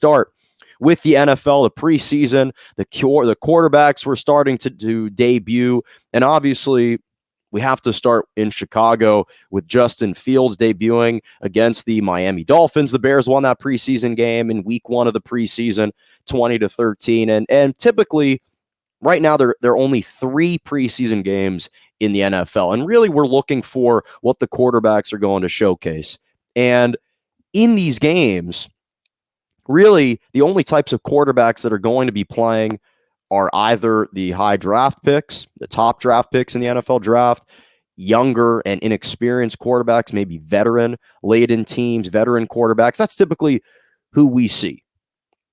start with the NFL, the preseason, the quarterbacks were starting to debut, and obviously we have to start in Chicago with Justin Fields debuting against the Miami Dolphins. The Bears won that preseason game in week 1 of the preseason, 20-13, and typically right now there are only 3 preseason games in the NFL, and really we're looking for what the quarterbacks are going to showcase. And in these games, really, the only types of quarterbacks that are going to be playing are either the high draft picks, the top draft picks in the NFL draft, younger and inexperienced quarterbacks, maybe veteran-laden teams, veteran quarterbacks. That's typically who we see.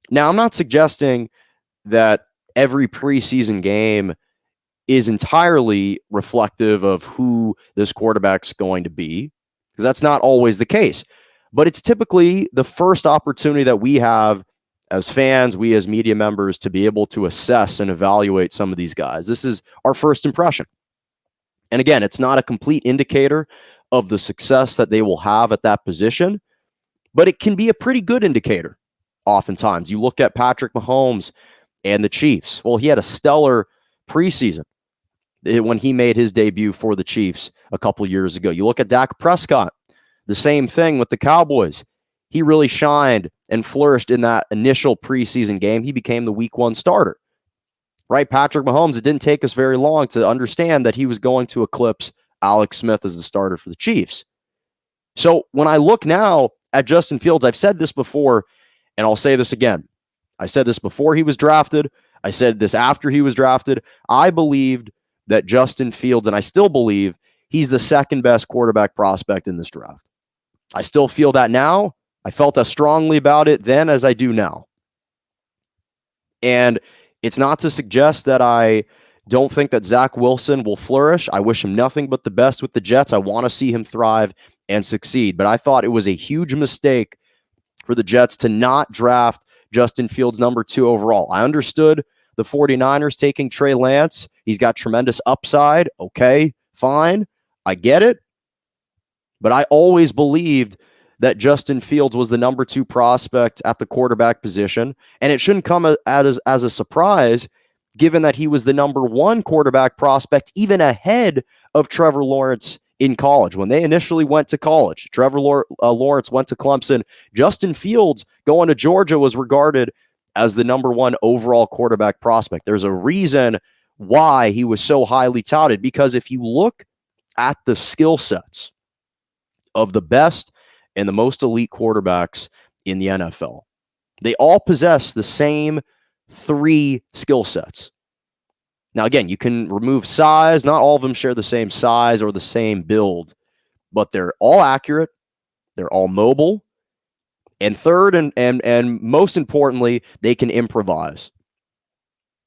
Now, I'm not suggesting that every preseason game is entirely reflective of who this quarterback's going to be, because that's not always the case. But it's typically the first opportunity that we have as fans, we as media members, to be able to assess and evaluate some of these guys. This is our first impression. And again, it's not a complete indicator of the success that they will have at that position, but it can be a pretty good indicator. Oftentimes, you look at Patrick Mahomes and the Chiefs. Well, he had a stellar preseason when he made his debut for the Chiefs a couple years ago. You look at Dak Prescott, the same thing with the Cowboys. He really shined and flourished in that initial preseason game. He became the week 1 starter. Right? Patrick Mahomes, it didn't take us very long to understand that he was going to eclipse Alex Smith as the starter for the Chiefs. So when I look now at Justin Fields, I've said this before, and I'll say this again. I said this before he was drafted. I said this after he was drafted. I believed that Justin Fields, and I still believe, he's the second best quarterback prospect in this draft. I still feel that now. I felt as strongly about it then as I do now. And it's not to suggest that I don't think that Zach Wilson will flourish. I wish him nothing but the best with the Jets. I want to see him thrive and succeed. But I thought it was a huge mistake for the Jets to not draft Justin Fields number 2 overall. I understood the 49ers taking Trey Lance. He's got tremendous upside. Okay, fine. I get it. But I always believed that Justin Fields was the number 2 prospect at the quarterback position, and it shouldn't come as a surprise, given that he was the number 1 quarterback prospect, even ahead of Trevor Lawrence in college. When they initially went to college, Trevor Lawrence went to Clemson. Justin Fields going to Georgia was regarded as the number 1 overall quarterback prospect. There's a reason why he was so highly touted, because if you look at the skill sets of the best and the most elite quarterbacks in the NFL, they all possess the same 3 skill sets. Now, again, you can remove size. Not all of them share the same size or the same build, but they're all accurate. They're all mobile. And third, and most importantly, they can improvise.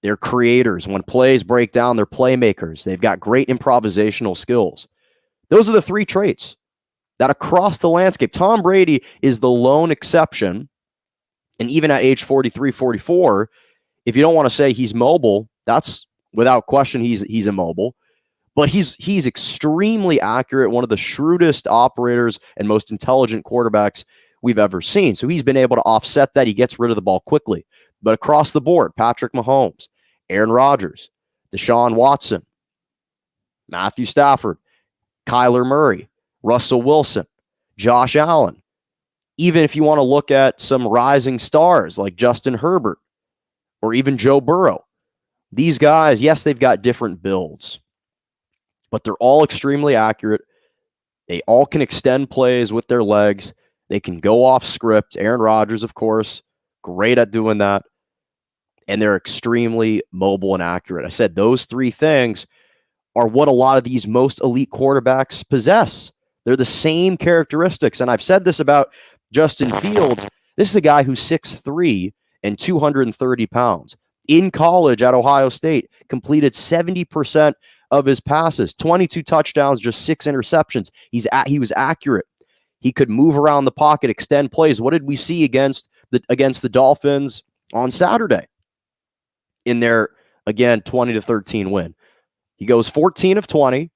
They're creators. When plays break down, they're playmakers. They've got great improvisational skills. Those are the 3 traits that across the landscape. Tom Brady is the lone exception. And even at age 43, 44, if you don't want to say he's mobile, that's without question, he's immobile. But he's extremely accurate, one of the shrewdest operators and most intelligent quarterbacks we've ever seen. So he's been able to offset that. He gets rid of the ball quickly. But across the board, Patrick Mahomes, Aaron Rodgers, Deshaun Watson, Matthew Stafford, Kyler Murray, Russell Wilson, Josh Allen. Even if you want to look at some rising stars like Justin Herbert or even Joe Burrow, these guys, yes, they've got different builds, but they're all extremely accurate. They all can extend plays with their legs. They can go off script. Aaron Rodgers, of course, great at doing that. And they're extremely mobile and accurate. I said those 3 things are what a lot of these most elite quarterbacks possess. They're the same characteristics. And I've said this about Justin Fields. This is a guy who's 6'3" and 230 pounds. In college at Ohio State, completed 70% of his passes, 22 touchdowns, just 6 interceptions. He was accurate. He could move around the pocket, extend plays. What did we see against the Dolphins on Saturday in their, again, 20-13 win? He goes 14 of 20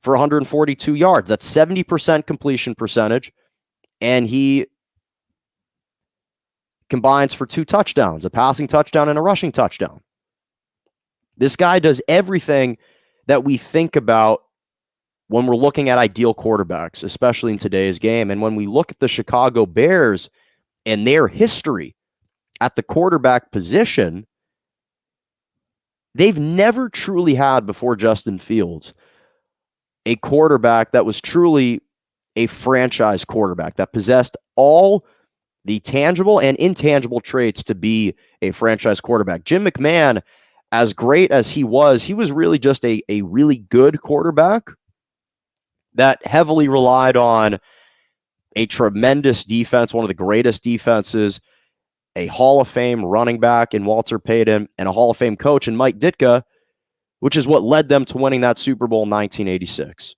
for 142 yards. That's 70% completion percentage. And he combines for 2 touchdowns, a passing touchdown and a rushing touchdown. This guy does everything that we think about when we're looking at ideal quarterbacks, especially in today's game. And when we look at the Chicago Bears and their history at the quarterback position, they've never truly had, before Justin Fields, a quarterback that was truly a franchise quarterback that possessed all the tangible and intangible traits to be a franchise quarterback. Jim McMahon, as great as he was really just a really good quarterback that heavily relied on a tremendous defense, one of the greatest defenses, a Hall of Fame running back in Walter Payton, and a Hall of Fame coach in Mike Ditka, which is what led them to winning that Super Bowl in 1986.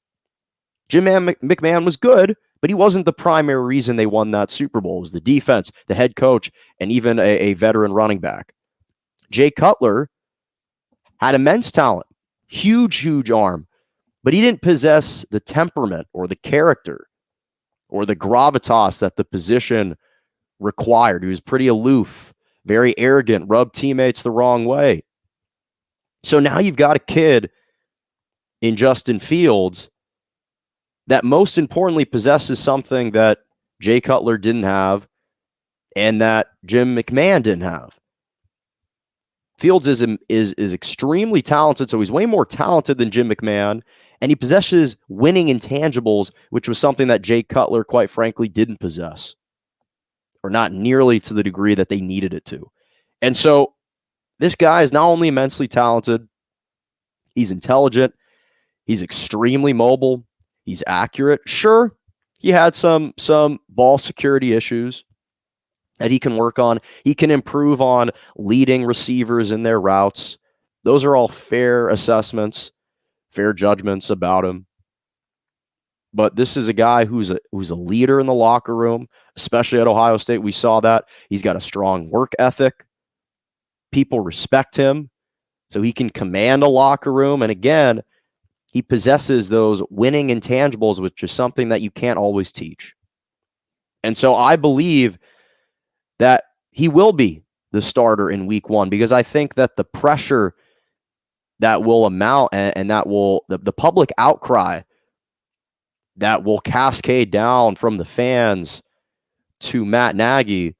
Jim McMahon was good, but he wasn't the primary reason they won that Super Bowl. It was the defense, the head coach, and even a veteran running back. Jay Cutler had immense talent, huge arm, but he didn't possess the temperament or the character or the gravitas that the position required. He was pretty aloof, very arrogant, rubbed teammates the wrong way. So now you've got a kid in Justin Fields that most importantly possesses something that Jay Cutler didn't have and that Jim McMahon didn't have. Fields is extremely talented, so he's way more talented than Jim McMahon, and he possesses winning intangibles, which was something that Jay Cutler, quite frankly, didn't possess, or not nearly to the degree that they needed it to. And so this guy is not only immensely talented, he's intelligent, he's extremely mobile, he's accurate. Sure, he had some ball security issues that he can work on. He can improve on leading receivers in their routes. Those are all fair assessments, fair judgments about him. But this is a guy who's a leader in the locker room, especially at Ohio State. We saw that. He's got a strong work ethic. People respect him, so he can command a locker room. And again, he possesses those winning intangibles, which is something that you can't always teach. And so I believe that he will be the starter in week 1, because I think that the pressure that will amount and that will, the public outcry that will cascade down from the fans to Matt Nagy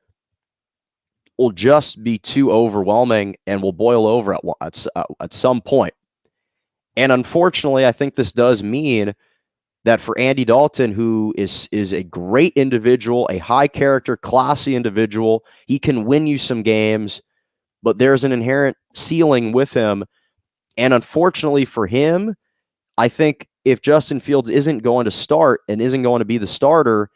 will just be too overwhelming and will boil over at some point. And unfortunately, I think this does mean that for Andy Dalton, who is a great individual, a high character, classy individual, he can win you some games, but there's an inherent ceiling with him. And unfortunately for him, I think if Justin Fields isn't going to start and isn't going to be the starter,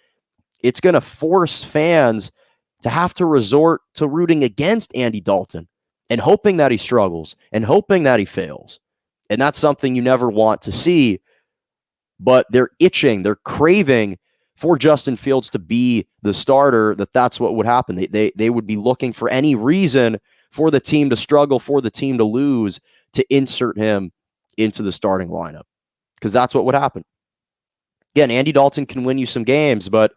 it's going to force fans to have to resort to rooting against Andy Dalton and hoping that he struggles and hoping that he fails. And that's something you never want to see. But they're itching, they're craving for Justin Fields to be the starter, that's what would happen. They would be looking for any reason for the team to struggle, for the team to lose, to insert him into the starting lineup, because that's what would happen. Again, Andy Dalton can win you some games, but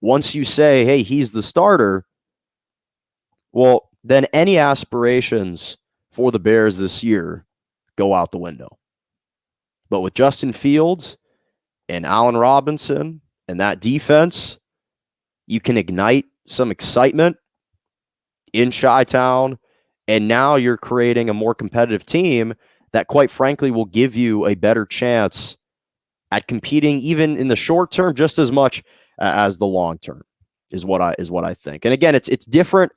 once you say, hey, he's the starter, well, then any aspirations for the Bears this year go out the window. But with Justin Fields and Allen Robinson and that defense, you can ignite some excitement in Chi-Town, and now you're creating a more competitive team that, quite frankly, will give you a better chance at competing even in the short term just as much as the long term, is what I think. And again, it's different.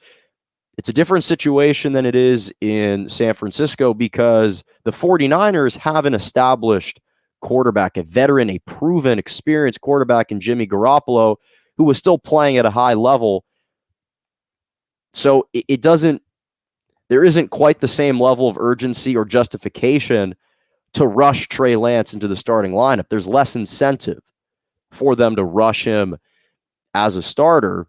It's a different situation than it is in San Francisco, because the 49ers have an established quarterback, a veteran, a proven, experienced quarterback in Jimmy Garoppolo, who was still playing at a high level. So there isn't quite the same level of urgency or justification to rush Trey Lance into the starting lineup. There's less incentive for them to rush him as a starter.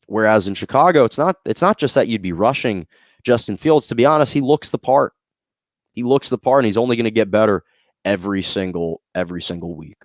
Whereas in Chicago, it's not just that you'd be rushing Justin Fields. To be honest, he looks the part. He looks the part, and he's only going to get better every single week.